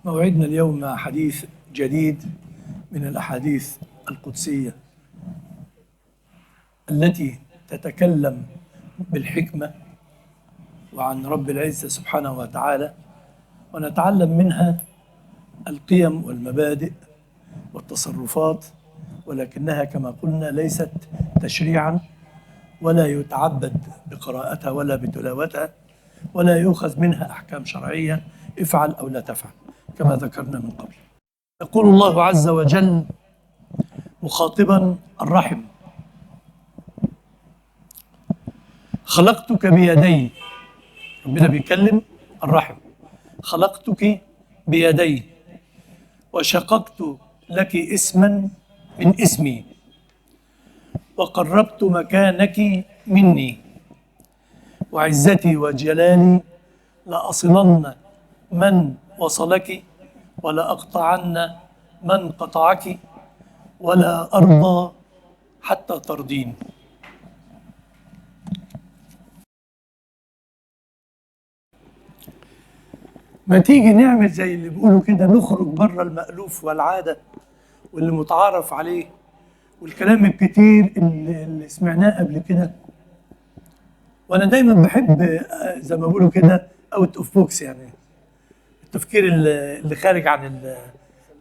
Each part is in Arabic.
موعدنا اليوم مع حديث جديد من الأحاديث القدسية التي تتكلم بالحكمة وعن رب العزة سبحانه وتعالى، ونتعلم منها القيم والمبادئ والتصرفات، ولكنها كما قلنا ليست تشريعا، ولا يتعبد بقراءتها ولا بتلاوتها، ولا يؤخذ منها أحكام شرعية افعل أو لا تفعل كما ذكرنا من قبل. يقول الله عز وجل مخاطبا الرحم: خلقتك بيدي. ربنا بيكلم الرحم: خلقتك بيدي وشققت لك اسما من اسمي وقربت مكانك مني وعزتي وجلالي لأصلن من وصلك ولأقطعن من قطعك ولا أرضى حتى ترضين. ما تيجي نعمل زي اللي بيقولوا كده، نخرج بره المألوف والعادة واللي متعارف عليه والكلام الكتير اللي سمعناه قبل كده. وانا دايما بحب زي ما بيقولوا كده اوت اوف بوكس، يعني التفكير اللي خارج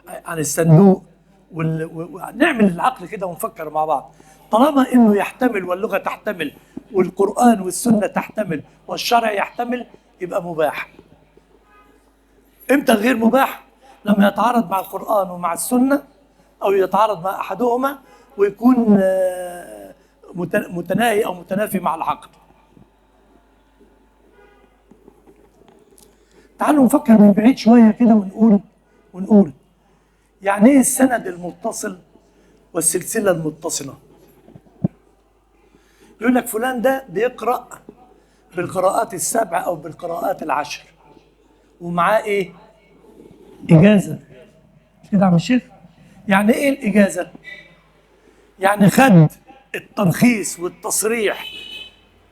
عن الصندوق، ونعمل العقل كده ونفكر مع بعض. طالما انه يحتمل واللغه تحتمل والقران والسنه تحتمل والشرع يحتمل، يبقى مباح. امتى غير مباح؟ لما يتعارض مع القران ومع السنه، او يتعارض مع احدهما ويكون متناهي او متنافي مع العقل. تعالوا نفكر من بعيد شويه كده ونقول يعني ايه السند المتصل والسلسله المتصله؟ يقول لك فلان ده بيقرأ بالقراءات السبع او بالقراءات العشر ومعاه ايه؟ اجازه. مش كده يا عم الشيخ؟ يعني ايه الاجازه؟ يعني خد الترخيص والتصريح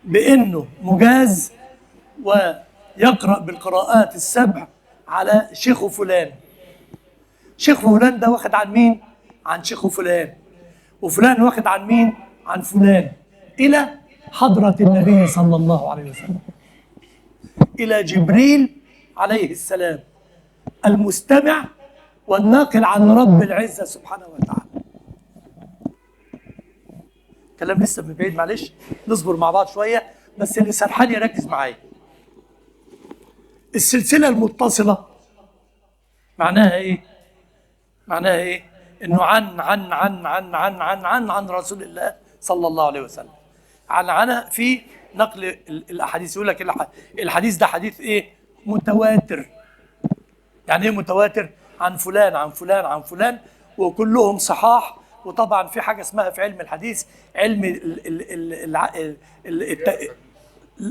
بانه مجاز ويقرأ بالقراءات السبع على شيخه فلان. شيخ فلان ده واخد عن مين؟ عن شيخه فلان. وفلان واخد عن مين؟ عن فلان، إلى حضرة النبي صلى الله عليه وسلم، إلى جبريل عليه السلام، المستمع والناقل عن رب العزة سبحانه وتعالى. كلام لسه من بعيد، معلش نصبر مع بعض شوية، بس اللي سرحان يركز معايا. السلسلة المتصلة معناها إيه؟ معناها إيه؟ إنه عن رسول الله صلى الله عليه وسلم. عن في نقل الأحاديث. يقول لك الحديث ده حديث إيه؟ متواتر. يعني إيه متواتر؟ عن فلان عن فلان عن فلان، وكلهم صحاح. وطبعا في حاجة اسمها في علم الحديث علم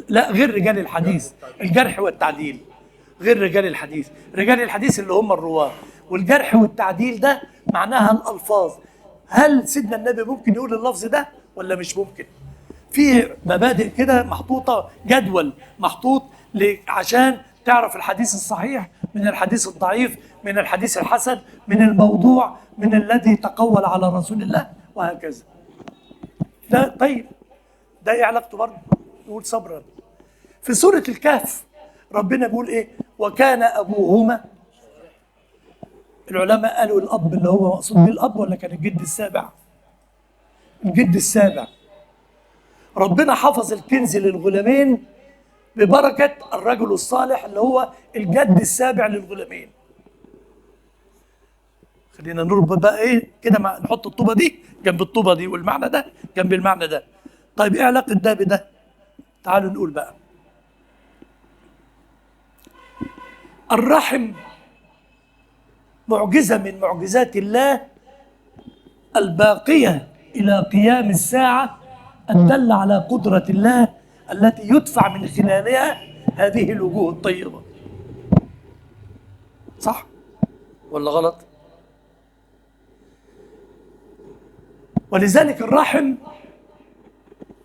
لا، غير رجال الحديث، الجرح والتعديل. غير رجال الحديث، رجال الحديث اللي هم الرواه، والجرح والتعديل ده معناها الألفاظ. هل سيدنا النبي ممكن يقول اللفظ ده ولا مش ممكن؟ في مبادئ كده محطوطة، جدول محطوط عشان تعرف الحديث الصحيح من الحديث الضعيف، من الحديث الحسن، من الموضوع، من الذي تقول على رسول الله، وهكذا. ده طيب، ده ايه علاقته برضه؟ نقول صبرا. في سورة الكهف ربنا بيقول ايه؟ وكان ابوهما. العلماء قالوا الاب اللي هو مقصود به الاب، ولا كان الجد السابع؟ الجد السابع. ربنا حفظ الكنز للغلامين ببركة الرجل الصالح اللي هو الجد السابع للغلامين. خلينا نربط بقى ايه كده، نحط الطوبة دي جنب الطوبة دي والمعنى ده جنب المعنى ده. طيب ايه علاقة ده بده؟ تعالوا نقول بقى. الرحم معجزة من معجزات الله الباقية إلى قيام الساعة، الدل على قدرة الله التي يدفع من خلالها هذه الوجوه الطيبة. صح ولا غلط؟ ولذلك الرحم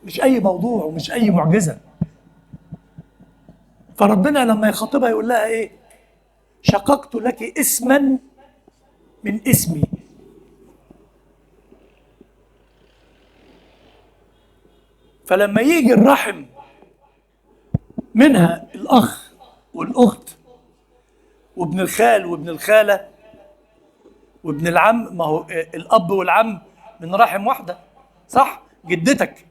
مش أي موضوع ومش أي معجزة. فربنا لما يخاطبها يقول لها إيه؟ شققت لك اسما من اسمي. فلما يجي الرحم منها الأخ والأخت وابن الخال وابن الخالة وابن العم، ما هو الأب والعم من رحم واحدة، صح؟ جدتك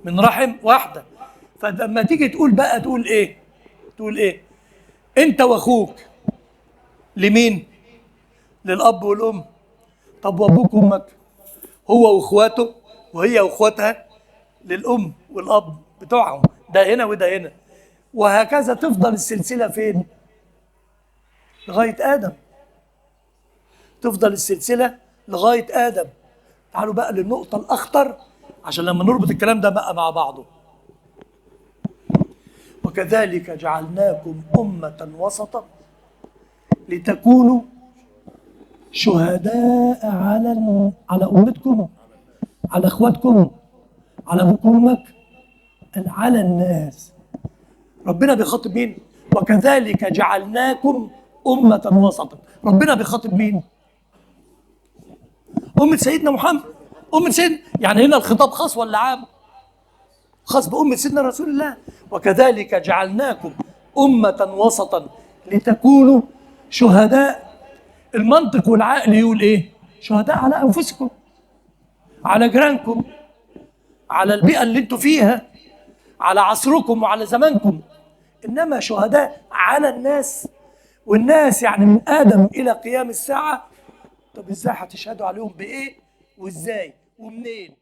من رحم واحدة. فلما تيجي تقول بقى تقول إيه؟ تقول إيه؟ أنت وأخوك لمين؟ للأب والأم. طب وأبوك وأمك؟ هو وأخواته وهي وأخواتها للأم والأب بتوعهم، ده هنا وده هنا، وهكذا تفضل السلسلة فين؟ لغاية آدم. تفضل السلسلة لغاية آدم. تعالوا بقى للنقطة الأخطر عشان لما نربط الكلام ده بقى مع بعضه. وكذلك جعلناكم أمة وسطا لتكونوا شهداء على أمتكم، على إخواتكم، على أبوك وأمك، على الناس. ربنا بيخاطب مين؟ وكذلك جعلناكم أمة وسطا. ربنا بيخاطب مين؟ أمة سيدنا محمد. أمة سيدنا، يعني هنا الخطاب خاص ولا عام؟ خاص بأمة سيدنا رسول الله. وكذلك جعلناكم أمة وسطا لتكونوا شهداء. المنطق والعقل يقول إيه؟ شهداء على أنفسكم، على جيرانكم، على البيئة اللي انتوا فيها، على عصركم وعلى زمانكم. إنما شهداء على الناس، والناس يعني من آدم إلى قيام الساعة. طب إزاي هتشهدوا عليهم بإيه؟ وإزاي؟ ومنين؟